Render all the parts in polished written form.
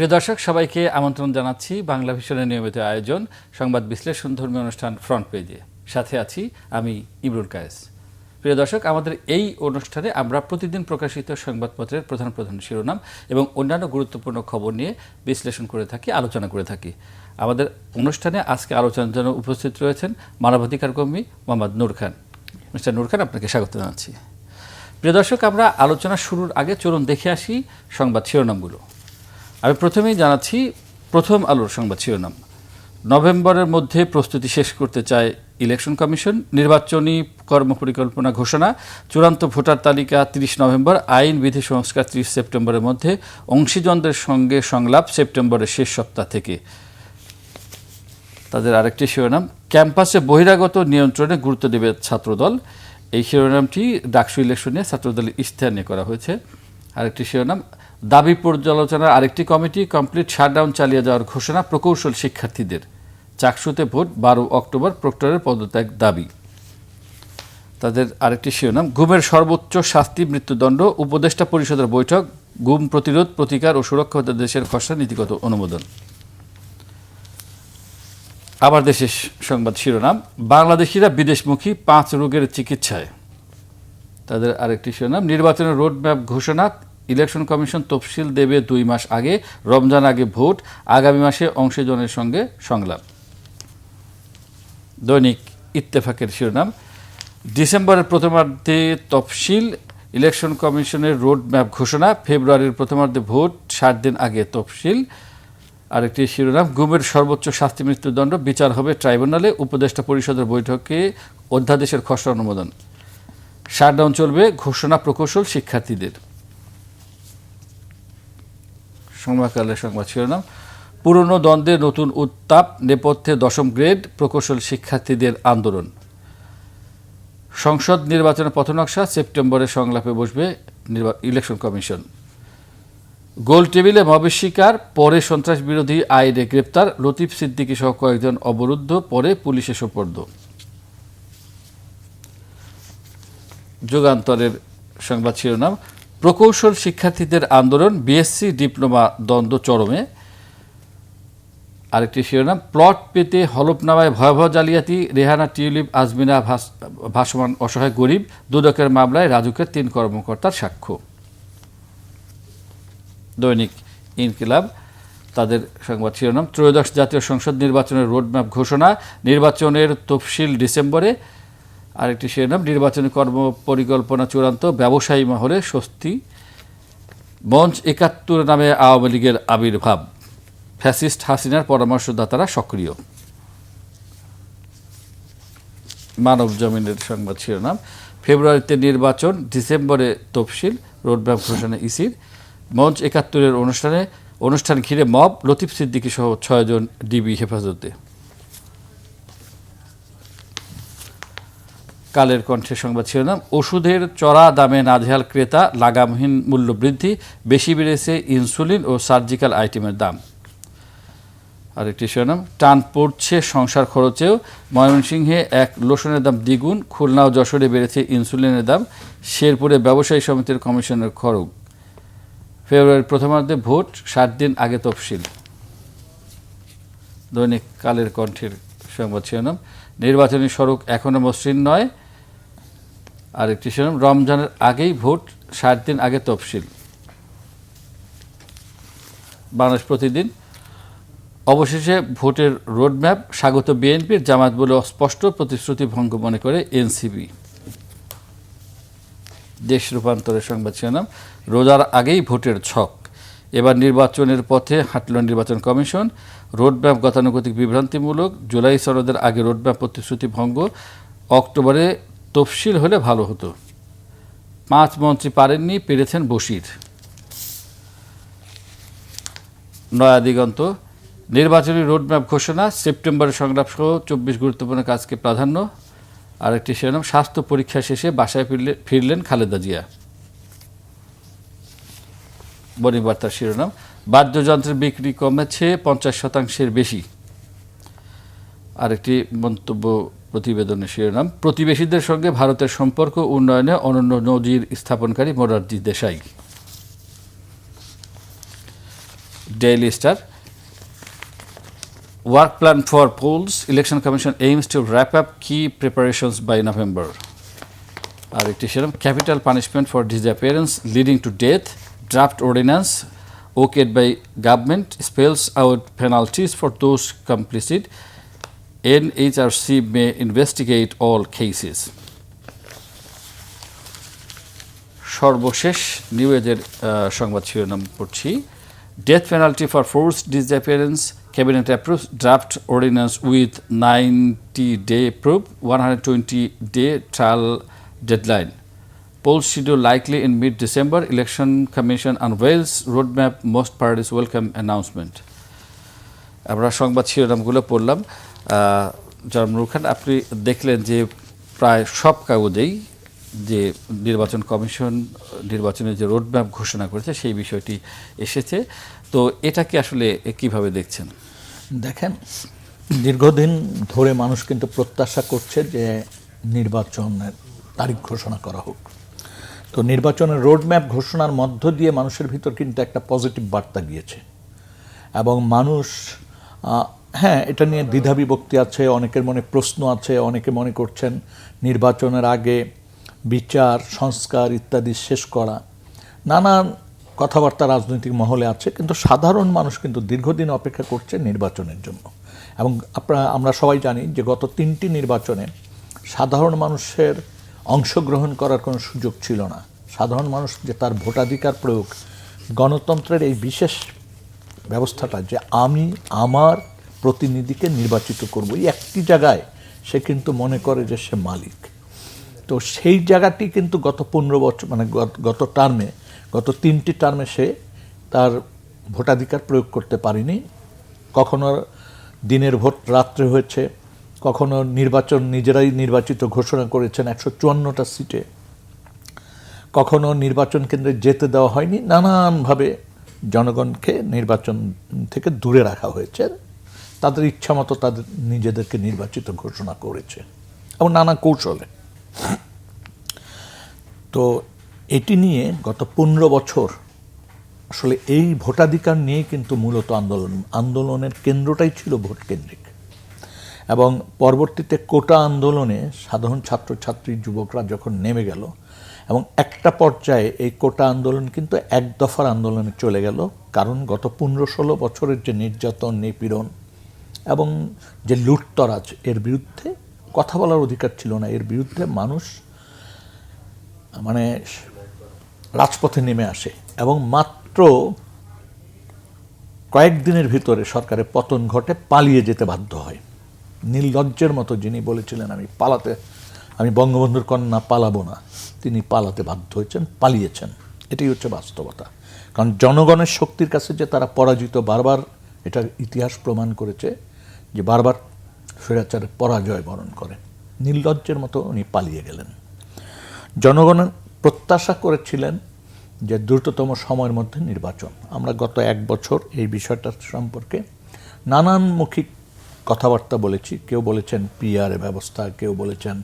প্রিয় দর্শক, সবাইকে আমন্ত্রণ জানাচ্ছি বাংলা ভিশনের নিয়মিত আয়োজন সংবাদ বিশ্লেষণধর্মী অনুষ্ঠান ফ্রন্ট পেজে। সাথে আছি আমি ইমরুল কায়েস। প্রিয় দর্শক, আমাদের এই অনুষ্ঠানে আমরা প্রতিদিন প্রকাশিত সংবাদপত্রের প্রধান প্রধান শিরোনাম এবং অন্যান্য গুরুত্বপূর্ণ খবর নিয়ে বিশ্লেষণ করে থাকি, আলোচনা করে থাকি। আমাদের অনুষ্ঠানে আজকে আলোচনার জন্য উপস্থিত রয়েছেন মানবাধিকার কর্মী মোহাম্মদ নূর খান। মিস্টার নূর খান, আপনাকে স্বাগত জানাচ্ছি। প্রিয় দর্শক, আমরা আলোচনা শুরুর আগে চলুন দেখে আসি সংবাদ শিরোনামগুলো। আমি প্রথমেই জানাচ্ছি প্রথম আলোর সংবাদ শিরোনাম। নভেম্বরের মধ্যে প্রস্তুতি শেষ করতে চায় ইলেকশন কমিশন। নির্বাচনী কর্মপরিকল্পনা ঘোষণা। চূড়ান্ত ভোটার তালিকা 30 নভেম্বর। আইন বিধি সংস্কার 30 সেপ্টেম্বরের মধ্যে। অংশীজনদের সঙ্গে সংলাপ সেপ্টেম্বরের শেষ সপ্তাহ থেকে। তাদের আরেকটি শিরোনাম, ক্যাম্পাসে বহিরাগত নিয়ন্ত্রণে গুরুত্ব দেবে ছাত্রদল। এই শিরোনামটি ডাকসু ইলেকশনে ছাত্রদলের ইশতেহার নিয়ে করা হয়েছে। আরেকটি শিরোনাম, দাবি পর্যালোচনার আরেকটি কমিটি। কমপ্লিট শাটডাউন চালিয়ে যাওয়ার ঘোষণা প্রকৌশল শিক্ষার্থীদের। চাকসুতে ভোট 12 অক্টোবর। প্রক্টরের পদত্যাগ দাবি। তাদের আরেকটি শিরোনাম, গুমের সর্বোচ্চ শাস্তি মৃত্যুদণ্ড। উপদেষ্টা পরিষদের বৈঠক। গুম প্রতিরোধ, প্রতিকার ও সুরক্ষা দেশের খসড়া নীতিগত অনুমোদন। আবার দেশের সংবাদ শিরোনাম, বাংলাদেশিরা বিদেশমুখী 5 রোগের চিকিৎসায়। তাদের আরেকটি শিরোনাম, নির্বাচনের রোডম্যাপ ঘোষণা। ইলেকশন কমিশন তফসিল দেবে 2 মাস আগে। রমজান আগে ভোট। আগামী মাসে অংশীজনের সঙ্গে সংলাপ। দৈনিক ইত্তেফাকের শিরোনাম, ডিসেম্বরের প্রথমার্ধে তফসিল। ইলেকশন কমিশনের রোডম্যাপ ঘোষণা। ফেব্রুয়ারির প্রথমার্ধে ভোট, 60 দিন আগে তফসিল। আরেকটি শিরোনাম, গুমের সর্বোচ্চ শাস্তি মৃত্যুদণ্ড। বিচার হবে ট্রাইব্যুনালে। উপদেষ্টা পরিষদের বৈঠকে অধ্যাদেশের খসড়া অনুমোদন। শাটডাউন চলবে, ঘোষণা প্রকৌশল শিক্ষার্থীদের। সময়কালের সংবাদ শিরোনাম, পুরনো দ্বন্দ্বে নতুন উত্তাপ। নেপথ্যে 10ম গ্রেড। প্রকৌশল শিক্ষার্থীদের আন্দোলন। সংসদ নির্বাচনের পথনকশা। সেপ্টেম্বরে সংলাপে বসবে ইলেকশন কমিশন। গোল টেবিলে মবের শিকার, পরে সন্ত্রাস বিরোধী আইনে গ্রেপ্তার। লতিফ সিদ্দিকী সহ কয়েকজন অবরুদ্ধ, পরে পুলিশে সোপর্দ। যুগান্তরের সংবাদ শিরোনাম, প্রকৌশল শিক্ষার্থীদের আন্দোলন। বিএসসি ডিপ্লোমা দ্বন্দ্ব চরমে। আরেকটি শিরোনাম, প্লট পেতে হলফনামায় ভয়াবহ জালিয়াতি। রেহানা, টিউলিপ, আজমিনা ভাসমান অসহায় গরিব। দুদকের মামলায় রাজুকের 3 কর্মকর্তার সাক্ষ্য। দৈনিক ইনকিলাব, তাদের সংবাদ শিরোনাম, ত্রয়োদশ জাতীয় সংসদ নির্বাচনের রোডম্যাপ ঘোষণা। নির্বাচনের তফসিল ডিসেম্বরে। আরেকটি শিরোনাম, নির্বাচনী কর্মপরিকল্পনা চূড়ান্ত। ব্যবসায়ী মহলে স্বস্তি। মঞ্চ 71 নামে আওয়ামী লীগের আবির্ভাব। ফ্যাসিস্ট হাসিনার পরামর্শদাতারা সক্রিয়। মানব জমিনের সংবাদ শিরোনাম, ফেব্রুয়ারিতে নির্বাচন, ডিসেম্বরে তফসিল। রোডম্যাপ ঘোষণা ইসির। মঞ্চ 71-এর অনুষ্ঠান ঘিরে মব। লতিফ সিদ্দিকী সহ 6 জন ডিবি হেফাজতে। কালের কণ্ঠে সংবাদ শিরোনাম, ওষুধের চড়া দামে নাজেহাল ক্রেতা। লাগামহীন মূল্য বৃদ্ধি। বেশি বেড়েছে ইনসুলিন ও সার্জিক্যাল আইটেমের দাম। আরেকটি শিরোনাম, টান পড়ছে সংসার খরচেও। ময়মনসিংহে এক লোশনের দাম দ্বিগুণ। খুলনা ও যশোরে বেড়েছে ইনসুলিনের দাম। শেরপুরে ব্যবসায়ী সমিতির কমিশনের খরচ। ফেব্রুয়ারির প্রথমার্ধে ভোট, 60 দিন আগে তফসিল। দৈনিক কালের কণ্ঠের সংবাদ শিরোনাম, নির্বাচনী সড়ক এখনো মসৃণ নয়। আরেকটি শিরোনাম, রমজানের আগেই ভোট, 60 দিন আগে তফসিল। বাংলাদেশ প্রতিদিন, অবশেষে ভোটের রোডম্যাপ। স্বাগত বিএনপির, জামায়াত বলে অস্পষ্ট। প্রতিশ্রুতি ভঙ্গ মনে করে এনসিপি। দেশ রূপান্তরের সংবাদ শিরোনাম, রোজার আগেই ভোটের ছক। এবার নির্বাচনের পথে হাঁটল নির্বাচন কমিশন। রোডম্যাপ গতানুগতিক বিভ্রান্তিমূলক। জুলাই সনদের আগে রোডম্যাপ প্রতিশ্রুতি ভঙ্গ। অক্টোবরে তফসিল হলে ভালো হতো। 5 মন্ত্রী পারেননি, পেরেছেন বশির। নয়া দিগন্ত, নির্বাচনী রোডম্যাপ ঘোষণা। সেপ্টেম্বরে সংলাপ সহ 24 গুরুত্বপূর্ণ কাজকে প্রাধান্য। আরেকটি শিরোনাম, স্বাস্থ্য পরীক্ষা শেষে বাসায় ফিরলেন খালেদা জিয়া। বনিবার্তার শিরোনাম, বাদ্যযন্ত্রের বিক্রি কমেছে 50% বেশি। আরেকটি মন্তব্য প্রতিবেদনের শিরোনাম, প্রতিবেশীদের সঙ্গে ভারতের সম্পর্ক উন্নয়নে অনন্য নজির স্থাপনকারী Morarji Desai. Daily Star. Work plan for polls. Election Commission aims to wrap up key preparations by November. আর একটি সেরকম capital punishment for disappearance leading to death. Draft ordinance okayed by government spells out penalties for those complicit. NHRC may investigate all cases. সর্বশেষ new এজের সংবাদ শিরোনাম পড়ছি। Death penalty for forced disappearance, cabinet approves draft ordinance with 90-ডে probe, 120-ডে trial deadline. Polls schedule likely in mid-December. Election Commission unveils roadmap. Most parties welcome announcement. আমরা সংবাদ শিরোনামগুলো পড়লাম। জামরুল খান, আপনি দেখলেন যে প্রায় সব কাগজেই যে নির্বাচন কমিশন নির্বাচনের যে রোডম্যাপ ঘোষণা করেছে সেই বিষয়টি এসেছে। তো এটাকে আসলে কিভাবে দেখছেন? দেখেন, দীর্ঘদিন ধরে মানুষ কিন্তু প্রত্যাশা করছে যে নির্বাচনের তারিখ ঘোষণা করা হোক। তো নির্বাচনের রোডম্যাপ ঘোষণার মধ্য দিয়ে মানুষের ভিতর কিন্তু একটা পজিটিভ বার্তা গিয়েছে এবং মানুষ হ্যাঁ এটা নিয়ে দ্বিধাবিভক্তি আছে, অনেকের মনে প্রশ্ন আছে, অনেকে মনে করছেন নির্বাচনের আগে বিচার সংস্কার ইত্যাদি শেষ করা, নানান কথাবার্তা রাজনৈতিক মহলে আছে, কিন্তু সাধারণ মানুষ কিন্তু দীর্ঘদিন অপেক্ষা করছে নির্বাচনের জন্য। এবং আমরা সবাই জানি যে গত 3টি নির্বাচনে সাধারণ মানুষের অংশগ্রহণ করার কোনো সুযোগ ছিল না। সাধারণ মানুষ যে তার ভোটাধিকার প্রয়োগ, গণতন্ত্রের এই বিশেষ ব্যবস্থাটা যে আমি আমার প্রতিনিধিকে নির্বাচিত করব, এই একটি জায়গায় সে কিন্তু মনে করে যে সে মালিক। তো সেই জায়গাটি কিন্তু গত 15 বছর মানে গত 3টি টার্মে সে তার ভোটাধিকার প্রয়োগ করতে পারেনি। কখনো দিনের ভোট রাত্রে হয়েছে, কখনো নির্বাচন নিজেরাই নির্বাচিত ঘোষণা করেছেন 154টা সিটে, কখনো নির্বাচন কেন্দ্রে যেতে দেওয়া হয়নি, নানানভাবে জনগণকে নির্বাচন থেকে দূরে রাখা হয়েছে, তাদের ইচ্ছা মতো তাদের নিজেদেরকে নির্বাচিত ঘোষণা করেছে এবং নানা কৌশলে। তো এটি নিয়ে গত 15 বছর আসলে এই ভোটাধিকার নিয়ে কিন্তু মূলত আন্দোলনের কেন্দ্রটাই ছিল ভোট কেন্দ্রিক। এবং পরবর্তীতে কোটা আন্দোলনে সাধারণ ছাত্রছাত্রী যুবকরা যখন নেমে গেল এবং একটা পর্যায়ে এই কোটা আন্দোলন কিন্তু এক দফার আন্দোলনে চলে গেল, কারণ গত 15-16 বছরের যে নির্যাতন নিপীড়ন এবং যে লুটতরাজ, এর বিরুদ্ধে কথা বলার অধিকার ছিল না। এর বিরুদ্ধে মানুষ মানে রাজপথে নেমে আসে এবং মাত্র কয়েকদিনের ভিতরে সরকারের পতন ঘটে, পালিয়ে যেতে বাধ্য হয়। নীলগঞ্জের মতো যিনি বলেছিলেন আমি বঙ্গবন্ধুর কন্যা পালাবো না, তিনি পালাতে বাধ্য হয়েছেন, পালিয়েছেন। এটাই হচ্ছে বাস্তবতা। কারণ জনগণের শক্তির কাছে যে তারা পরাজিত, বারবার এটা ইতিহাস প্রমাণ করেছে যে বারবার স্বৈরাচারের পরাজয় বরণ করেন। নীলগঞ্জের মতো উনি পালিয়ে গেলেন। জনগণ প্রত্যাশা করেছিলেন যে দ্রুততম সময়ের মধ্যে নির্বাচন। আমরা গত 1 বছর এই বিষয়টা সম্পর্কে নানানমুখী কথাবার্তা বলেছি। কেউ বলেছেন পিআর ব্যবস্থা, কেউ বলেছেন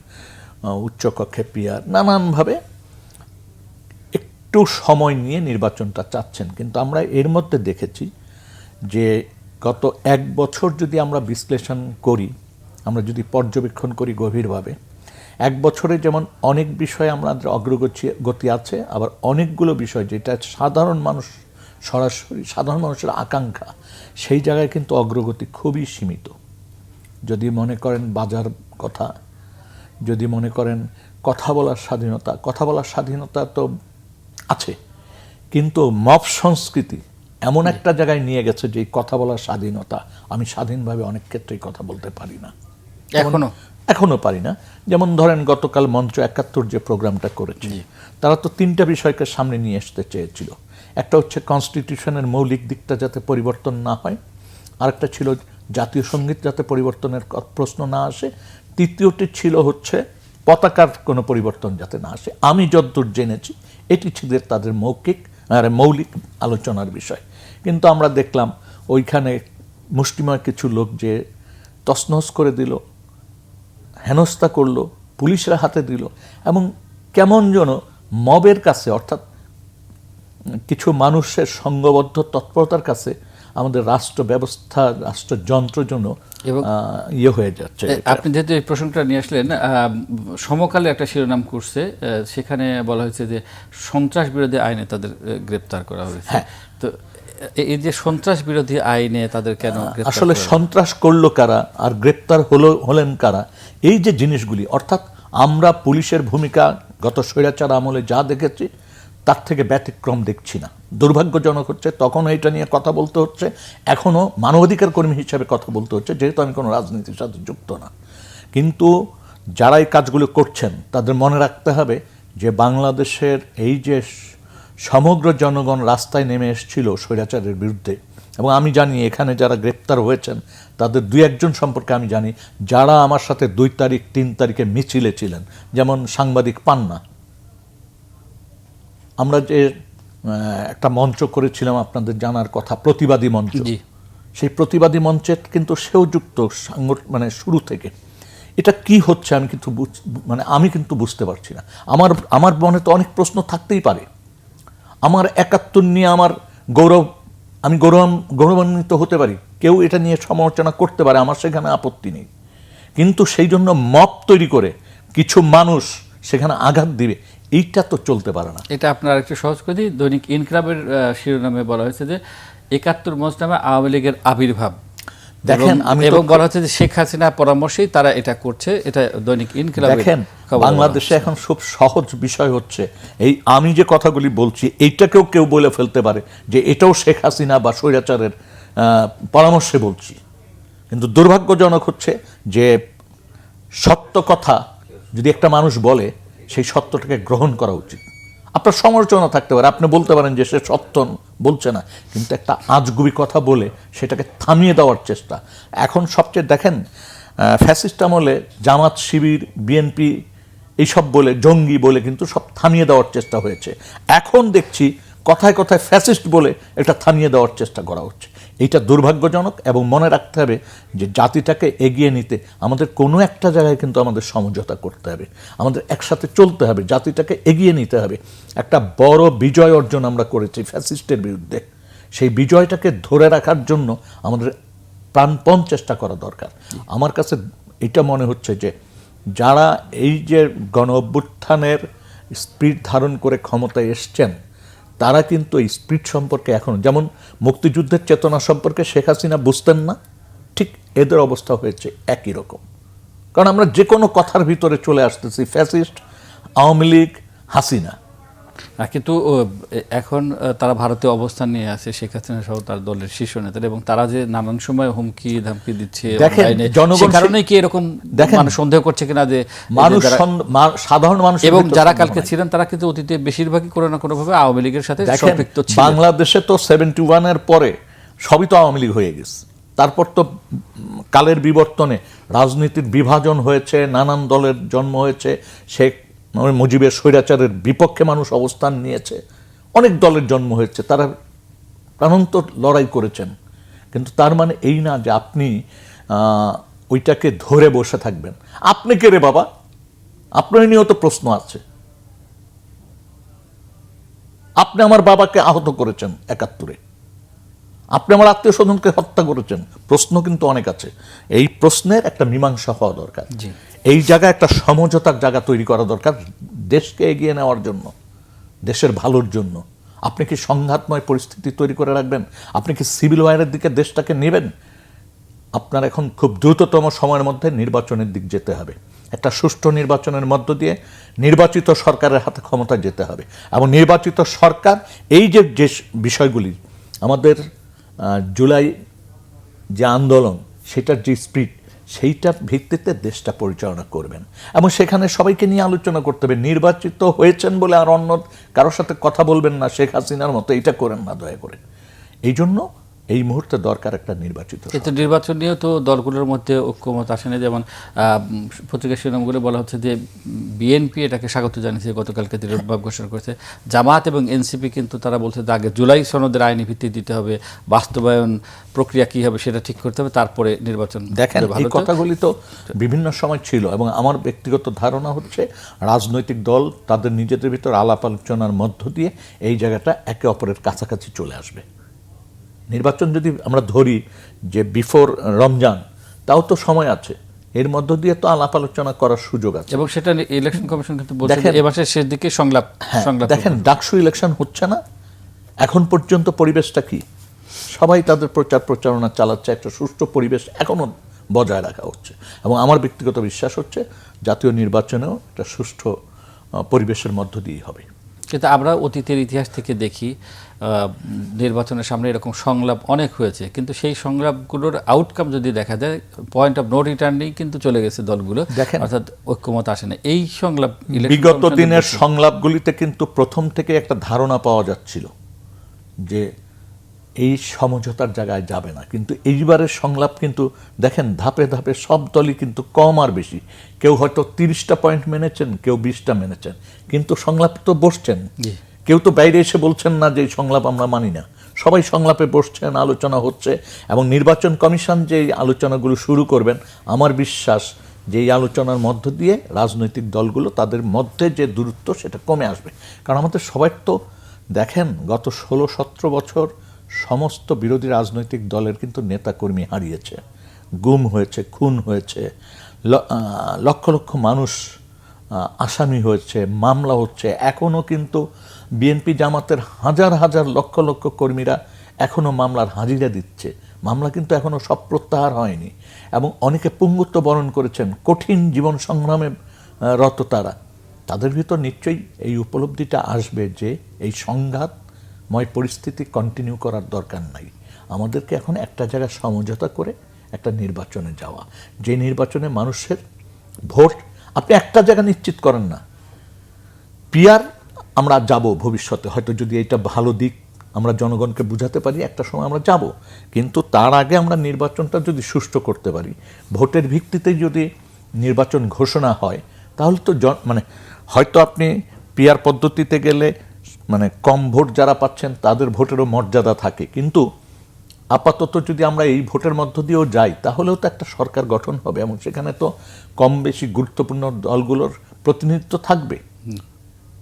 উচ্চকক্ষে পিআর, নানানভাবে একটু সময় নিয়ে নির্বাচনটা চাচ্ছেন। কিন্তু আমরা এর মধ্যে দেখেছি যে গত 1 বছর যদি আমরা বিশ্লেষণ করি, আমরা যদি পর্যবেক্ষণ করি গভীরভাবে, 1 বছরে যেমন অনেক বিষয়ে আমাদের অগ্রগতি আছে, আবার অনেকগুলো বিষয় যেটা সাধারণ মানুষ সরাসরি সাধারণ মানুষের আকাঙ্ক্ষা, সেই জায়গায় কিন্তু অগ্রগতি খুবই সীমিত। যদি মনে করেন বাজার কথা, যদি মনে করেন কথা বলার স্বাধীনতা তো আছে, কিন্তু মব সংস্কৃতি এমন একটা জায়গায় নিয়ে গেছে যে কথা বলার স্বাধীনতা, আমি স্বাধীনভাবে অনেক ক্ষেত্রেই কথা বলতে পারি না, এখনো পারি না। যেমন ধরেন গতকাল মঞ্চ 71 যে প্রোগ্রামটা করেছে, তারা তো 3টা বিষয়কে সামনে নিয়ে আসতে চেয়েছিল। একটা হচ্ছে কনস্টিটিউশনের মৌলিক দিকটা যাতে পরিবর্তন না হয়, আরেকটা ছিল জাতীয় সঙ্গীত যাতে পরিবর্তনের প্রশ্ন না আসে, তৃতীয়টি ছিল হচ্ছে পতাকার কোনো পরিবর্তন যাতে না আসে। আমি যতদূর জেনেছি এটি ছিল তাদের মৌলিক আলোচনার বিষয়। কিন্তু আমরা দেখলাম ওইখানে মুষ্টিময় কিছু লোক যে তছনছ করে দিল, হেনস্থা করলো, পুলিশের হাতে দিল, এবং কেমন যেন মবের কাছে, অর্থাৎ কিছু মানুষের সংঘবদ্ধ তৎপরতার কাছে আমাদের রাষ্ট্র ব্যবস্থা রাষ্ট্রযন্ত্রের জন্য এবং হয়ে যাচ্ছে। আপনি যেহেতু এই প্রসঙ্গটা নিয়ে আসলেন, সমকালে একটা শিরোনাম করছে, সেখানে বলা হয়েছে যে সন্ত্রাস বিরোধী আইনে তাদের গ্রেপ্তার করা হয়েছে। তো এই যে সন্ত্রাস বিরোধী আইনে তাদের কেন আসলে সন্ত্রাস করলো কারা আর গ্রেপ্তার হলেন কারা, এই যে জিনিসগুলি, অর্থাৎ আমরা পুলিশের ভূমিকা গত স্বৈরাচার আমলে যা দেখেছি তার থেকে ব্যতিক্রম দেখছি না। দুর্ভাগ্যজনক হচ্ছে, তখন এটা নিয়ে কথা বলতে হচ্ছে, এখনও মানবাধিকার কর্মী হিসাবে কথা বলতে হচ্ছে, যেহেতু আমি কোনো রাজনীতির সাথে যুক্ত না। কিন্তু যারা এই কাজগুলো করছেন তাদের মনে রাখতে হবে যে বাংলাদেশের এই যে সমগ্র জনগণ রাস্তায় নেমে এসেছিল স্বৈরাচারের বিরুদ্ধে, এবং আমি জানি এখানে যারা গ্রেপ্তার হয়েছেন তাদের 2-1 সম্পর্কে আমি জানি, যারা আমার সাথে 2 তারিখ 3 তারিখে মিছিলে ছিলেন, যেমন সাংবাদিক পান্না। আমরা যে একটা মঞ্চ করেছিলাম আপনাদের জানার কথা, প্রতিবাদী মঞ্চ, সেই প্রতিবাদী মঞ্চের কিন্তু সেও যুক্ত মানে শুরু থেকে। এটা কি হচ্ছে আমি কিন্তু বুঝতে পারছি না। আমার মনে তো অনেক প্রশ্ন থাকতেই পারে। আমার 71 নিয়ে আমার আমি গৌরবান্বিত হতে পারি, কেউ এটা নিয়ে সমালোচনা করতে পারে, আমার সেখানে আপত্তি নেই। কিন্তু সেই জন্য মব তৈরি করে কিছু মানুষ সেখানে আঘাত দিবে, এইটা তো চলতে পারে না। এটা আপনার একটু সহজ করে দিই। দৈনিক ইনকিলাবের শিরোনামে বলা হয়েছে যে 71 মজলিসে আওয়ামী লীগের আবির্ভাব। দেখেন, এবং বলা হচ্ছে যে শেখ হাসিনা পরামর্শেই তারা এটা করছে। এটা দৈনিক ইনকিলাব। দেখেন, বাংলাদেশে এখন খুব সহজ বিষয় হচ্ছে, এই আমি যে কথাগুলি বলছি এইটাকেও কেউ বলে ফেলতে পারে যে এটাও শেখ হাসিনা বা স্বৈরাচারের পরামর্শে বলছি। কিন্তু দুর্ভাগ্যজনক হচ্ছে যে সত্য কথা যদি একটা মানুষ বলে, সেই সত্যটাকে গ্রহণ করা উচিত। আপনার সমালোচনা থাকতে পারে, আপনি বলতে পারেন যে সে সত্য বলছে না, কিন্তু একটা আজগুবি কথা বলে সেটাকে থামিয়ে দেওয়ার চেষ্টা। এখন সবচেয়ে দেখেন, ফ্যাসিস্ট আমলে জামাত, শিবির, বিএনপি এইসব বলে, জঙ্গি বলে কিন্তু সব থামিয়ে দেওয়ার চেষ্টা হয়েছে। এখন দেখছি কথায় কথায় ফ্যাসিস্ট বলে এটা থামিয়ে দেওয়ার চেষ্টা করা হচ্ছে। এইটা দুর্ভাগ্যজনক। এবং মনে রাখতে হবে যে জাতিটাকে এগিয়ে নিতে আমাদের কোনো একটা জায়গায় কিন্তু আমাদের সমঝোতা করতে হবে, আমাদের একসাথে চলতে হবে, জাতিটাকে এগিয়ে নিতে হবে। একটা বড় বিজয় অর্জন আমরা করেছি ফ্যাসিস্টের বিরুদ্ধে, সেই বিজয়টাকে ধরে রাখার জন্য আমাদের প্রাণপণ চেষ্টা করা দরকার। আমার কাছে এটা মনে হচ্ছে যে যারা এই যে গণ অভ্যুত্থানের স্পিরিট ধারণ করে ক্ষমতায় এসছেন, তারা কিন্তু এই স্পিরিট সম্পর্কে এখন, যেমন মুক্তিযুদ্ধের চেতনা সম্পর্কে শেখ হাসিনা বুঝতেন না, ঠিক এদের অবস্থা হয়েছে একই রকম। কারণ আমরা যে কোনো কথার ভিতরে চলে আসতেছি ফ্যাসিস্ট, আওয়ামী লীগ, হাসিনা। কিন্তু এখন তারা ভারতে অবস্থান নিয়ে আছে, শেখ হাসিনা সহ তার দলের শীর্ষ নেতারা, এবং তারা যে নানান সময় হুমকি ধামকি দিচ্ছে, জনগণ কারণে কি এরকম মানুষ সন্দেহ করছে কিনা যে সাধারণ মানুষ, এবং যারা কালকে ছিলেন তারা কিন্তু অতীতে বেশিরভাগই কোনো না কোনোভাবে আওয়ামী লীগের সাথে সম্পৃক্ত ছিল। বাংলাদেশে তো 71-এর পরে সবই তো আওয়ামী লীগ হয়ে গেছে। তারপর তো কালের বিবর্তনে রাজনীতির বিভাজন হয়েছে, নানান দলের জন্ম হয়েছে, শেখ মুজিবের স্বৈরাচারের বিপক্ষে মানুষ অবস্থান নিয়েছে, অনেক দলের জন্ম হয়েছে, তারা প্রাণান্ত লড়াই করেছেন। কিন্তু তার মানে এই না যে আপনি ওইটাকে ধরে বসে থাকবেন। আপনি কে রে বাবা? আপনার নিয়েও তো প্রশ্ন আছে। আপনি আমার বাবাকে আহত করেছেন 71-এ, আপনি আমার আত্মীয় স্বজনকে হত্যা করেছেন, প্রশ্ন কিন্তু অনেক আছে। এই প্রশ্নের একটা মীমাংসা হওয়া দরকার। এই জায়গায় একটা সমঝোতার জায়গা তৈরি করা দরকার দেশকে এগিয়ে নেওয়ার জন্য, দেশের ভালোর জন্য। আপনি কি সংঘাতময় পরিস্থিতি তৈরি করে রাখবেন? আপনি কি সিভিল ওয়ারের দিকে দেশটাকে নেবেন? আপনার এখন খুব দ্রুততম সময়ের মধ্যে নির্বাচনের দিক যেতে হবে। একটা সুষ্ঠু নির্বাচনের মধ্য দিয়ে নির্বাচিত সরকারের হাতে ক্ষমতা যেতে হবে। এবং নির্বাচিত সরকার এই যে বিষয়গুলি, আমাদের জুলাই যে আন্দোলন, সেটার যে স্পিরিট, সেইটার ভিত্তিতে দেশটা পরিচালনা করবেন। এবং সেখানে সবাইকে নিয়ে আলোচনা করতে হবে। নির্বাচিত হয়েছেন বলে আর অন্য কারোর সাথে কথা বলবেন না শেখ হাসিনার মতো, এটা করেন না দয়া করে। এই জন্য এই মুহূর্তে দরকার একটা নির্বাচিত। কিন্তু নির্বাচন নিয়েও তো দলগুলোর মধ্যে ঐক্যমত আসেনি। যেমন পত্রিকার শিরোনামগুলো বলা হচ্ছে যে বিএনপি এটাকে স্বাগত জানিয়েছে, গতকালকে দৃঢ়ভাব ঘোষণা করেছে। জামাত এবং এনসিপি কিন্তু তারা বলছে যে আগে জুলাই সনদের আইনি ভিত্তি দিতে হবে, বাস্তবায়ন প্রক্রিয়া কী হবে সেটা ঠিক করতে হবে, তারপরে নির্বাচন। দেখেন, এই কথাগুলি তো বিভিন্ন সময় ছিল, এবং আমার ব্যক্তিগত ধারণা হচ্ছে রাজনৈতিক দল তাদের নিজেদের ভিতর আলাপ আলোচনার মধ্য দিয়ে এই জায়গাটা একে অপরের কাছাকাছি চলে আসবে। নির্বাচন যদি আমরা ধরি যে বিফোর রমজান, তাও তো সময় আছে, এর মধ্য দিয়ে তো আলাপ আলোচনা করার সুযোগ আছে। এবং সেটা ইলেকশন কমিশন কিন্তু বলছে যে এ মাসের শেষ দিকে সংলাপ দেখেন ডাকসু ইলেকশন হচ্ছে না, এখন পর্যন্ত পরিবেশটা কি? সবাই তাদের প্রচার প্রচারণা চালাচ্ছে, একটা সুষ্ঠু পরিবেশ এখনো বজায় রাখা হচ্ছে, এবং আমার ব্যক্তিগত বিশ্বাস হচ্ছে জাতীয় নির্বাচনেও একটা সুষ্ঠু পরিবেশের মধ্য দিয়েই হবে। কিন্তু আমরা অতীতের ইতিহাস থেকে দেখি নির্বাচনের সামনে এরকম সংলাপ অনেক হয়েছে, কিন্তু সেই সংলাপগুলোর আউটকাম যদি দেখা যায় পয়েন্ট অফ নো রিটার্নেই কিন্তু চলে গেছে দলগুলো, অর্থাৎ ঐক্যমত আসে না। এই সংলাপ বিগত দিনের সংলাপগুলিতে কিন্তু প্রথম থেকে একটা ধারণা পাওয়া যাচ্ছিল যে এই সমঝোতার জায়গায় যাবে না, কিন্তু এইবারের সংলাপ কিন্তু দেখেন ধাপে ধাপে সব দলই কিন্তু কম আর বেশি, কেউ হয়তো 30টা পয়েন্ট মেনেছেন, কেউ 20টা মেনেছেন, কিন্তু সংলাপ তো বসছেন। কেউ তো বাইরে এসে বলছেন না যে এই সংলাপ আমরা মানি না, সবাই সংলাপে বসছেন, আলোচনা হচ্ছে, এবং নির্বাচন কমিশন যে আলোচনাগুলো শুরু করবেন, আমার বিশ্বাস যে এই আলোচনার মধ্য দিয়ে রাজনৈতিক দলগুলো তাদের মধ্যে যে দূরত্ব সেটা কমে আসবে। কারণ আমাদের সবাই তো দেখেন গত 16-17 বছর সমস্ত বিরোধী রাজনৈতিক দলের কিন্তু নেতাকর্মী হারিয়েছে, গুম হয়েছে, খুন হয়েছে, লক্ষ লক্ষ মানুষ আসামি হয়েছে, মামলা হচ্ছে, এখনও কিন্তু বিএনপি জামাতের হাজার হাজার লক্ষ লক্ষ কর্মীরা এখনও মামলার হাজিরা দিচ্ছে, মামলা কিন্তু এখনও সব প্রত্যাহার হয়নি, এবং অনেকে পুঙ্গুত্ব বরণ করেছেন, কঠিন জীবন সংগ্রামে রত তারা। তাদের ভিতর নিশ্চয়ই এই উপলব্ধিটা আসবে যে এই সংঘাতময় পরিস্থিতি কন্টিনিউ করার দরকার নাই, আমাদেরকে এখন একটা জায়গায় সমঝোতা করে একটা নির্বাচনে যাওয়া, যে নির্বাচনে মানুষের ভোট আপনি একটা জায়গা নিশ্চিত করেন না। পিয়ার আমরা যাব ভবিষ্যতে, হয়তো যদি এটা ভালো দিক আমরা জনগণকে বুঝাতে পারি একটা সময় আমরা যাব, কিন্তু তার আগে আমরা নির্বাচনটা যদি সুষ্ঠু করতে পারি, ভোটের ভিত্তিতে যদি নির্বাচন ঘোষণা হয়, তাহলে তো মানে হয়তো আপনি পিয়ার পদ্ধতিতে গেলে মানে কম ভোট যারা পাচ্ছেন তাদের ভোটেরও মর্যাদা থাকে, কিন্তু আপাতত যদি আমরা এই ভোটের মধ্য দিয়েও যাই তাহলেও তো একটা সরকার গঠন হবে, এবং সেখানে তো কম বেশি গুরুত্বপূর্ণ দলগুলোর প্রতিনিধিত্ব থাকবে,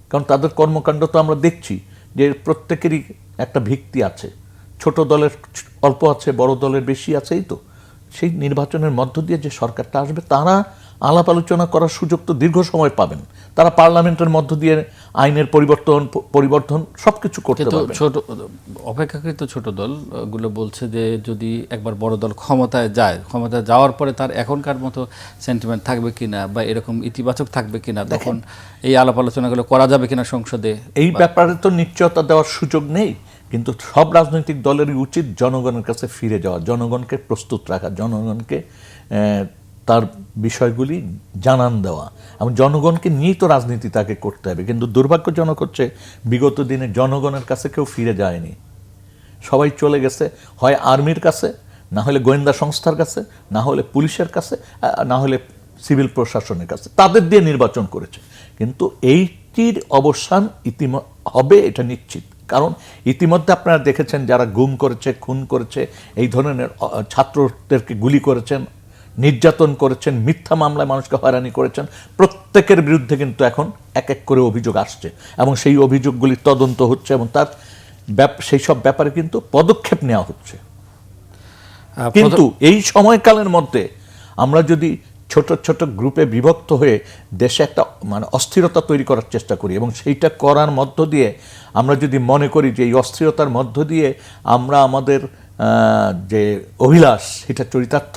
কারণ তাদের কর্মকাণ্ড তো আমরা দেখছি যে প্রত্যেকেরই একটা ভিত্তি আছে, ছোট দলের অল্প আছে, বড় দলের বেশি আছে, এই তো সেই নির্বাচনের মধ্য দিয়ে যে সরকারটা আসবে তারা আলাপ আলোচনা করার সুযোগ তো দীর্ঘ সময় পাবেন, তারা পার্লামেন্টের মধ্য দিয়ে আইনের পরিবর্তন সবকিছু করতে পারবে। ছোট অপেক্ষাকৃত ছোট দলগুলো বলছে যে যদি একবার বড় দল ক্ষমতায় যায়, ক্ষমতায় যাওয়ার পরে তার এখনকার মতো সেন্টিমেন্ট থাকবে কিনা বা এরকম ইতিবাচক থাকবে কিনা, তখন এই আলাপ আলোচনাগুলো করা যাবে কিনা সংসদে, এই ব্যাপারে তো নিশ্চয়তা দেওয়ার সুযোগ নেই, কিন্তু সব রাজনৈতিক দলেরই উচিত জনগণের কাছে ফিরে যাওয়া, জনগণকে প্রস্তুত রাখা, জনগণকে তার বিষয়গুলি জানান দেওয়া, এবং জনগণকে নিয়েই তো রাজনীতি তাকে করতে হবে। কিন্তু দুর্ভাগ্যজনক হচ্ছে বিগত দিনে জনগণের কাছে কেউ ফিরে যায়নি, সবাই চলে গেছে হয় আর্মির কাছে, না হলে গোয়েন্দা সংস্থার কাছে, না হলে পুলিশের কাছে, না হলে সিভিল প্রশাসনের কাছে, তাদের দিয়ে নির্বাচন করেছে। কিন্তু এইটির অবসান হবে এটা নিশ্চিত, কারণ ইতিমধ্যে আপনারা দেখেছেন যারা গুম করেছে, খুন করেছে, এই ধরনের ছাত্রদেরকে গুলি করেছেন, নির্যাতন করেছেন, মিথ্যা মামলায় মানুষকে হয়রানি করেছেন, প্রত্যেকের বিরুদ্ধে কিন্তু এখন এক এক করে অভিযোগ আসছে, এবং সেই অভিযোগগুলি তদন্ত হচ্ছে, এবং তার সেই সব ব্যাপারে কিন্তু পদক্ষেপ নেওয়া হচ্ছে। কিন্তু এই সময়কালের মধ্যে আমরা যদি ছোট ছোট গ্রুপে বিভক্ত হয়ে দেশে একটা মানে অস্থিরতা তৈরি করার চেষ্টা করি, এবং সেইটা করার মধ্য দিয়ে আমরা যদি মনে করি যে এই অস্থিরতার মধ্য দিয়ে আমরা আমাদের যে অভিলাষ সেটা চরিতার্থ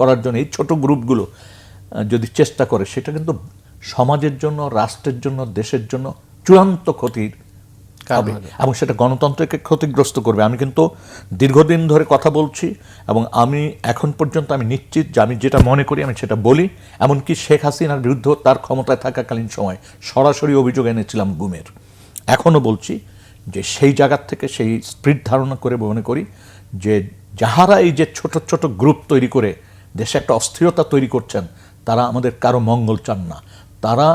করার জন্য এই ছোট গ্রুপগুলো যদি চেষ্টা করে, সেটা কিন্তু সমাজের জন্য, রাষ্ট্রের জন্য, দেশের জন্য চূড়ান্ত ক্ষতির হবে, এবং সেটা গণতন্ত্রকে ক্ষতিগ্রস্ত করবে। আমি কিন্তু দীর্ঘদিন ধরে কথা বলছি, এবং আমি এখন পর্যন্ত আমি নিশ্চিত যে আমি যেটা মনে করি আমি সেটা বলি, এমনকি শেখ হাসিনার বিরুদ্ধে তার ক্ষমতায় থাকাকালীন সময় সরাসরি অভিযোগ এনেছিলাম গুমের। এখনও বলছি যে সেই জায়গার থেকে সেই স্পিরিট ধারণা করে মনে করি যে যাহারা এই যে ছোট ছোট গ্রুপ তৈরি করে দেশে একটা অস্থিরতা তৈরি করছেন, তারা আমাদের কারো মঙ্গল চান না, তারা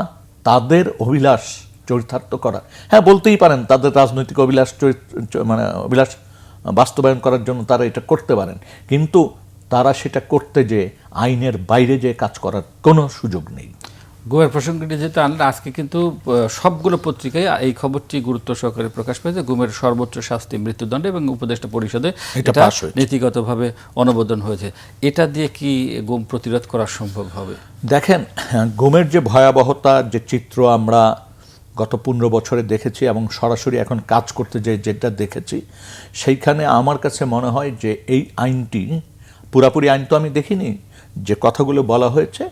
তাদের অভিলাষ চরিতার্থ করা, হ্যাঁ বলতেই পারেন তাদের রাজনৈতিক অভিলাষ বাস্তবায়ন করার জন্য তারা এটা করতে পারেন, কিন্তু তারা সেটা করতে যে আইনের বাইরে যে কাজ করার কোনো সুযোগ নেই। গুমের প্রসঙ্গটি যেহেতু আনলে, আজকে কিন্তু সবগুলো পত্রিকায় এই খবরটি গুরুত্ব সহকারে প্রকাশ পেয়েছে, গুমের সর্বোচ্চ শাস্তি মৃত্যুদণ্ড, এবং উপদেষ্টা পরিষদে এটা নীতিগতভাবে অনুমোদন হয়েছে। এটা দিয়ে কি গুম প্রতিরোধ করা সম্ভব হবে? দেখেন, গুমের যে ভয়াবহতা, যে চিত্র আমরা গত 15 বছরে দেখেছি এবং সরাসরি এখন কাজ করতে যেটা দেখেছি, সেইখানে আমার কাছে মনে হয় যে এই আইনটি, পুরাপুরি আইন তো আমি দেখিনি, যে কথাগুলো বলা হয়েছে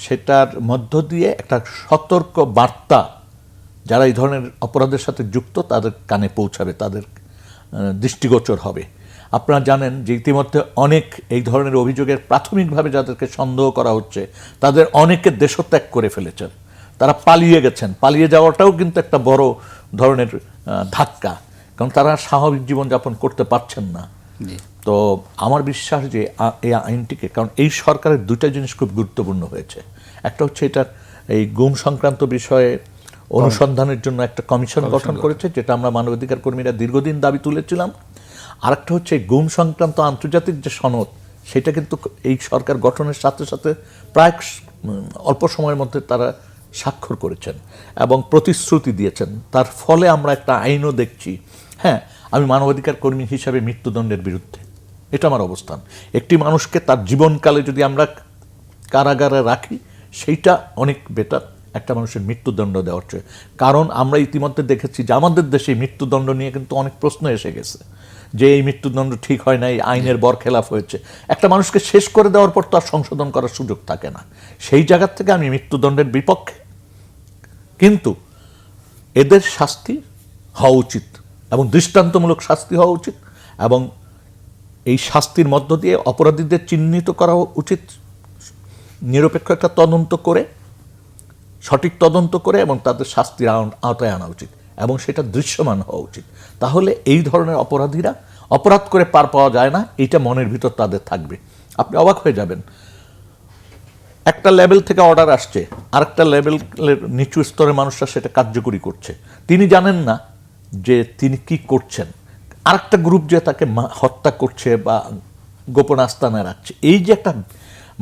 সেটার মধ্য দিয়ে একটা সতর্ক বার্তা যারা এই ধরনের অপরাধের সাথে যুক্ত তাদের কানে পৌঁছাবে, তাদের দৃষ্টিগোচর হবে। আপনারা জানেন যে ইতিমধ্যে অনেক এই ধরনের অভিযোগের প্রাথমিকভাবে যাদেরকে সন্দেহ করা হচ্ছে তাদের অনেকে দেশত্যাগ করে ফেলেছেন, তারা পালিয়ে গেছেন। পালিয়ে যাওয়াটাও কিন্তু একটা বড় ধরনের ধাক্কা, কারণ তারা স্বাভাবিক জীবনযাপন করতে পারছেন না। তো আমার বিশ্বাস যে এই আইনটিকে, কারণ এই সরকারের দুইটা জিনিস খুব গুরুত্বপূর্ণ হয়েছে। একটা হচ্ছে এটার এই গুম সংক্রান্ত বিষয়ে অনুসন্ধানের জন্য একটা কমিশন গঠন করেছে, যেটা আমরা মানবাধিকার কর্মীরা দীর্ঘদিন দাবি তুলেছিলাম। আরেকটা হচ্ছে গুম সংক্রান্ত আন্তর্জাতিক যে সনদ, সেটা কিন্তু এই সরকার গঠনের সাথে সাথে প্রায় অল্প সময়ের মধ্যে তারা স্বাক্ষর করেছেন এবং প্রতিশ্রুতি দিয়েছেন। তার ফলে আমরা একটা আইনও দেখছি। হ্যাঁ, আমি মানবাধিকার কর্মী হিসাবে মৃত্যুদণ্ডের বিরুদ্ধে, এটা আমার অবস্থান। একটি মানুষকে তার জীবনকালে যদি আমরা কারাগারে রাখি, সেইটা অনেক বেটার একটা মানুষের মৃত্যুদণ্ড দেওয়ার চেয়ে। কারণ আমরা ইতিমধ্যে দেখেছি যে আমাদের দেশে মৃত্যুদণ্ড নিয়ে কিন্তু অনেক প্রশ্ন এসে গেছে, যে এই মৃত্যুদণ্ড ঠিক হয় না, এই আইনের বরখেলাফ হয়েছে। একটা মানুষকে শেষ করে দেওয়ার পর তো আর সংশোধন করার সুযোগ থাকে না। সেই জায়গা থেকে আমি মৃত্যুদণ্ডের বিপক্ষে, কিন্তু এদের শাস্তি হওয়া উচিত এবং দৃষ্টান্তমূলক শাস্তি হওয়া উচিত, এবং এই শাস্তির মধ্য দিয়ে অপরাধীদের চিহ্নিত করা উচিত, নিরপেক্ষ একটা তদন্ত করে, সঠিক তদন্ত করে, এবং তাদের শাস্তির আওতায় আনা উচিত, এবং সেটা দৃশ্যমান হওয়া উচিত। তাহলে এই ধরনের অপরাধীরা অপরাধ করে পার পাওয়া যায় না, এটা মনের ভিতর তাদের থাকবে। আপনি অবাক হয়ে যাবেন, একটা লেভেল থেকে অর্ডার আসছে, আরেকটা লেভেলের নিচু স্তরের মানুষরা সেটা কার্যকরী করছে। তিনি জানেন না যে তিনি কি করছেন, আরেকটা গ্রুপ যে তাকে হত্যা করছে বা গোপন আস্তানায় রাখছে। এই যে একটা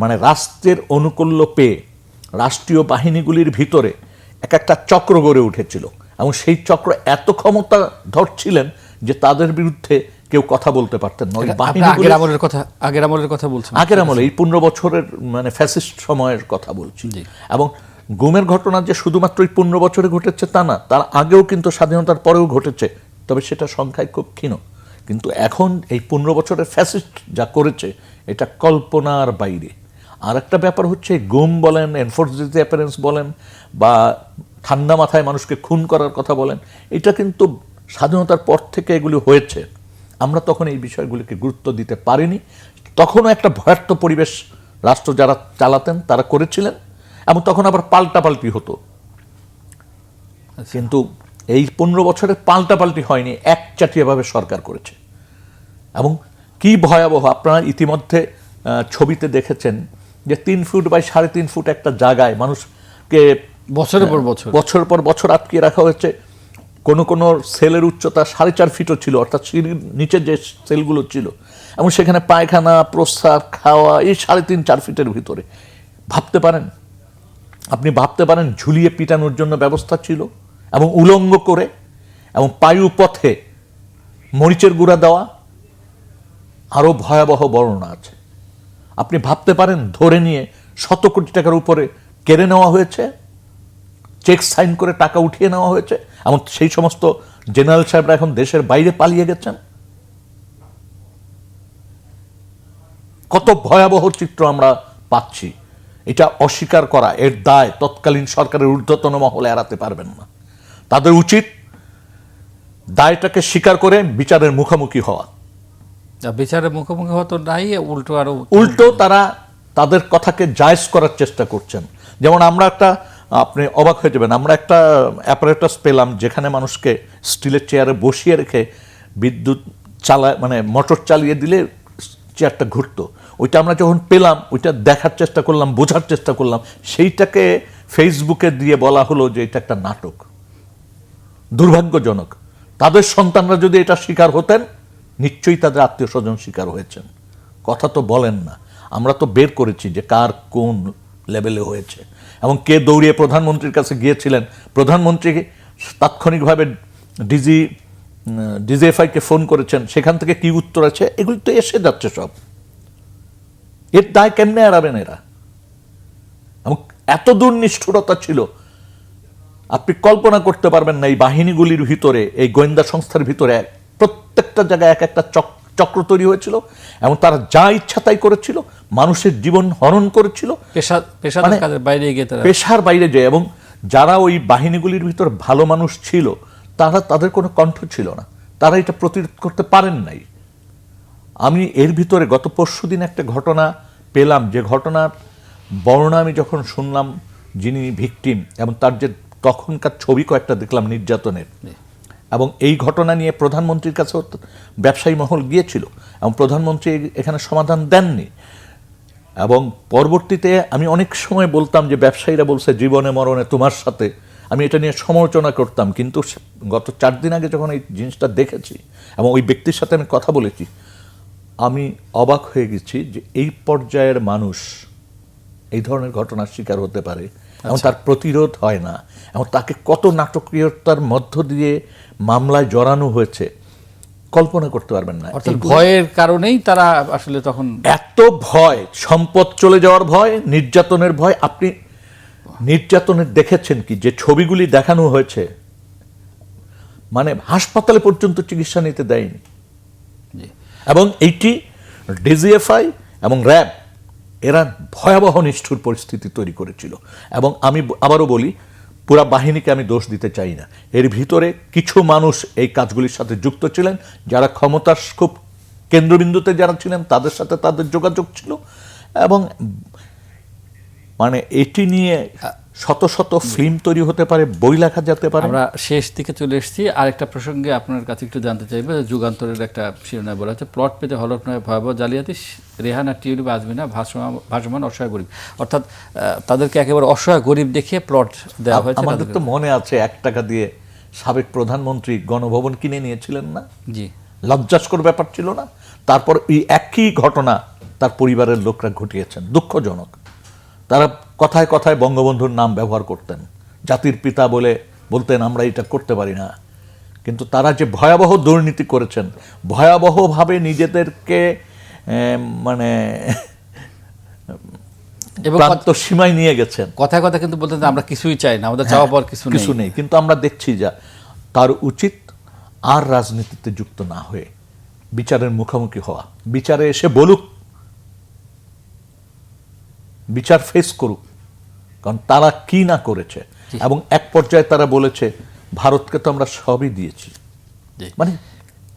মানে রাষ্ট্রের অনুকূল্য পেয়ে রাষ্ট্রীয় বাহিনীগুলির ভিতরে একটা চক্র গড়ে উঠেছিল, এবং সেই চক্র এত ক্ষমতা ধরছিলেন যে তাদের বিরুদ্ধে কেউ কথা বলতে পারতেন না। আগের আমলের কথা বলছেন? আগের আমলে, এই 15 বছরের মানে ফ্যাসিস্ট সময়ের কথা বলছি। এবং গুমের ঘটনা যে শুধুমাত্র এই 15 বছরে ঘটেছে তা না, তার আগেও কিন্তু স্বাধীনতার পরেও ঘটেছে, তবে সেটা সংখ্যায় খুব ক্ষীণ। কিন্তু এখন এই 15 বছরের ফ্যাসিস্ট যা করেছে এটা কল্পনার বাইরে। আর একটা ব্যাপার হচ্ছে, গুম বলেন, এনফোর্স ডিসঅ্যাপিয়ারেন্স বলেন, বা ঠান্ডা মাথায় মানুষকে খুন করার কথা বলেন, এটা কিন্তু স্বাধীনতার পর থেকে এগুলি হয়েছে। আমরা তখন এই বিষয়গুলিকে গুরুত্ব দিতে পারিনি। তখনও একটা ভয়ার্থ পরিবেশ রাষ্ট্র যারা চালাতেন তারা করেছিলেন, এবং তখন আবার পাল্টাপাল্টি হতো। কিন্তু এই 15 বছরের পাল্টাপাল্টি হয়নি, একচাটিয়াভাবে সরকার করেছে। এবং কি ভয়াবহ, আপনারা ইতিমধ্যে ছবিতে দেখেছেন যে 3 ফুট বাই 3.5 ফুট একটা জায়গায় মানুষকে বছরের পর বছর আটকে রাখা হয়েছে। কোনো কোনো সেলের উচ্চতা 4.5 ফিটও ছিল, অর্থাৎ সিঁড়ির নিচে যে সেলগুলো ছিল, এবং সেখানে পায়খানা, প্রস্রাব, খাওয়া এই 3.5-4 ফিটের ভিতরে। ভাবতে পারেন, আপনি ভাবতে পারেন ঝুলিয়ে পিটানোর জন্য ব্যবস্থা ছিল, এবং উলঙ্গ করে, এবং পায়ু পথে মরিচের গুঁড়া দেওয়া, আরও ভয়াবহ বর্ণনা আছে। আপনি ভাবতে পারেন ধরে নিয়ে 100 কোটি টাকার উপরে কেড়ে নেওয়া হয়েছে, চেক সাইন করে টাকা উঠিয়ে নেওয়া হয়েছে, এবং সেই সমস্ত জেনারেল সাহেবরা এখন দেশের বাইরে পালিয়ে গেছেন। কত ভয়াবহ চিত্র আমরা পাচ্ছি। এটা অস্বীকার করা, এর দায় তৎকালীন সরকারের ঊর্ধ্বতন মহলে এড়াতে পারবেন না। তাদের উচিত দায়টাকে স্বীকার করে বিচারের মুখোমুখি হওয়া। বিচারের মুখোমুখি হওয়া তো নাই, উল্টো তারা তাদের কথাকে জায়েজ করার চেষ্টা করছেন। যেমন আমরা একটা, আপনি অবাক হয়ে যাবেন, আমরা একটা অ্যাপারেটাস পেলাম যেখানে মানুষকে স্টিলের চেয়ারে বসিয়ে রেখে বিদ্যুৎ মানে মোটর চালিয়ে দিলে চেয়ারটা ঘুরতো। ওইটা আমরা যখন পেলাম, ওইটা দেখার চেষ্টা করলাম, বোঝার চেষ্টা করলাম, সেইটাকে ফেসবুকে দিয়ে বলা হলো যে এটা একটা নাটক। দুর্ভাগ্যজনক। তাদের সন্তানরা যদি এটা শিকার হতেন, নিশ্চয়ই তাদের আত্মীয় স্বজন শিকার হয়েছেন। কথা তো বলেন না, আমরা তো বের করেছি যে কার কোন লেভেলে হয়েছে। এবং কে দৌড়িয়ে প্রধানমন্ত্রীর কাছে গিয়েছিলেন, প্রধানমন্ত্রী তাৎক্ষণিকভাবে ডিজিএফআইকে ফোন করেছেন, সেখান থেকে কি উত্তর আছে, এগুলি তো এসে যাচ্ছে সব। এর দায় কেমনে এড়াবেন এরা? এবং এত দূর নিষ্ঠুরতা ছিল, আপনি কল্পনা করতে পারবেন না। এই বাহিনীগুলির ভিতরে, এই গোয়েন্দা সংস্থার ভিতরে প্রত্যেকটা জায়গায় এক একটা চক্র তৈরি হয়েছিল এবং তারা যা ইচ্ছা তাই করেছিল, মানুষের জীবন হরণ করেছিল পেশার বাইরে যায়। এবং যারা ওই বাহিনীগুলির ভিতরে ভালো মানুষ ছিল, তাদের কোনো কণ্ঠ ছিল না, তারা এটা প্রতিরোধ করতে পারেন নাই। আমি এর ভিতরে গত পরশুদিন একটা ঘটনা পেলাম, যে ঘটনার বর্ণনা আমি যখন শুনলাম, যিনি ভিকটিম এবং তার যে তখনকার ছবি কয়েকটা দেখলাম নির্যাতনের, এবং এই ঘটনা নিয়ে প্রধানমন্ত্রীর কাছেও ব্যবসায়ী মহল গিয়েছিল এবং প্রধানমন্ত্রী এখানে সমাধান দেননি। এবং পরবর্তীতে আমি অনেক সময় বলতাম যে ব্যবসায়ীরা বলছে জীবনে মরণে তোমার সাথে, আমি এটা নিয়ে সমালোচনা করতাম। কিন্তু গত 4 দিন আগে যখন এই জিনিসটা দেখেছি এবং ওই ব্যক্তির সাথে আমি কথা বলেছি, আমি অবাক হয়ে গেছি যে এই পর্যায়ের মানুষ এই ধরনের ঘটনার শিকার হতে পারে এবং তার প্রতিরোধ হয় না, এবং তাকে কত নাটকীয়তার মধ্য দিয়ে মামলায় জড়ানো হয়েছে কল্পনা করতে পারবেন না। ভয়ের কারণেই তারা আসলে তখন এত ভয়, সম্পদ চলে যাওয়ার ভয়, নির্যাতনের ভয়। আপনি নির্যাতনের দেখেছেন কি, যে ছবিগুলি দেখানো হয়েছে, মানে হাসপাতালে পর্যন্ত চিকিৎসা নিতে দেয়নি। এবং এইটি ডিজিএফআই এবং র্যাব এরা ভয়াবহ নিষ্ঠুর পরিস্থিতি তৈরি করেছিল। এবং আমি আবারও বলি, পুরা বাহিনীকে আমি দোষ দিতে চাই না, এর ভিতরে কিছু মানুষ এই কাজগুলির সাথে যুক্ত ছিলেন, যারা ক্ষমতার খুব কেন্দ্রবিন্দুতে যারা ছিলেন তাদের সাথে তাদের যোগাযোগ ছিল। এবং মানে এটি নিয়ে শত শত ফিল্ম তৈরি হতে পারে, বই লেখা যেতে পারে। আমরা শেষ দিকে চলে এসেছি। আরেকটা প্রসঙ্গে আপনার কাছে একটু জানতে চাইবো, যুগান্তরের একটা শিরোনাম বলা হচ্ছে, প্লট পেতে হলফনামায় ভয়াবহ জালিয়াতি, রেহানা টিউলিপ আজমিনা ভাসমান অসহায় গরিব। অর্থাৎ তাদেরকে একেবারে অসহায় গরিব দেখিয়ে প্লট দেওয়া হয়েছে। আমাদের তো মনে আছে 1 টাকা দিয়ে সাবেক প্রধানমন্ত্রী গণভবন কিনে নিয়েছিলেন না? জি, লজ্জাস্কর ব্যাপার ছিল না? তারপর এই একই ঘটনা তার পরিবারের লোকরা ঘটিয়েছেন। দুঃখজনক। তারা কথায় কথায় বঙ্গবন্ধুর নাম ব্যবহার করতেন, জাতির পিতা বলে বলতেন আমরা এটা করতে পারি না। কিন্তু তারা যে ভয়াবহ দুর্নীতি করেছেন, ভয়াবহভাবে নিজেদেরকে মানে প্রান্ত সীমায় নিয়ে গেছেন। কথায় কথা কিন্তু বলতেন আমরা কিছুই চাই না, আমাদের চাওয়া পাওয়ার কিছু নেই। কিন্তু আমরা দেখছি যে তার উচিত আর রাজনীতিতে যুক্ত না হয়ে বিচারের মুখোমুখি হওয়া, বিচারে এসে বলুক, বিচার ফেস করুক, কারণ তারা কি না করেছে। এবং এক পর্যায়ে তারা বলেছে ভারতকে তো আমরা সবই দিয়েছি। মানে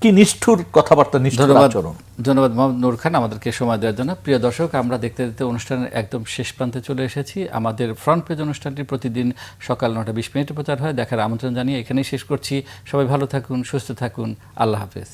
কি নিষ্ঠুর কথাবার্তা, নিষ্ঠুর আচরণ। ধন্যবাদ মোহাম্মদ নূর খান আমাদেরকে সময় দেওয়ার জন্য। প্রিয় দর্শক, আমরা দেখতে দেখতে অনুষ্ঠানের একদম শেষ প্রান্তে চলে এসেছি। আমাদের ফ্রন্ট পেজ অনুষ্ঠানটি প্রতিদিন সকাল 9:20 প্রচার হয়। দেখার আমন্ত্রণ জানিয়ে এখানেই শেষ করছি। সবাই ভালো থাকুন, সুস্থ থাকুন, আল্লাহ হাফেজ।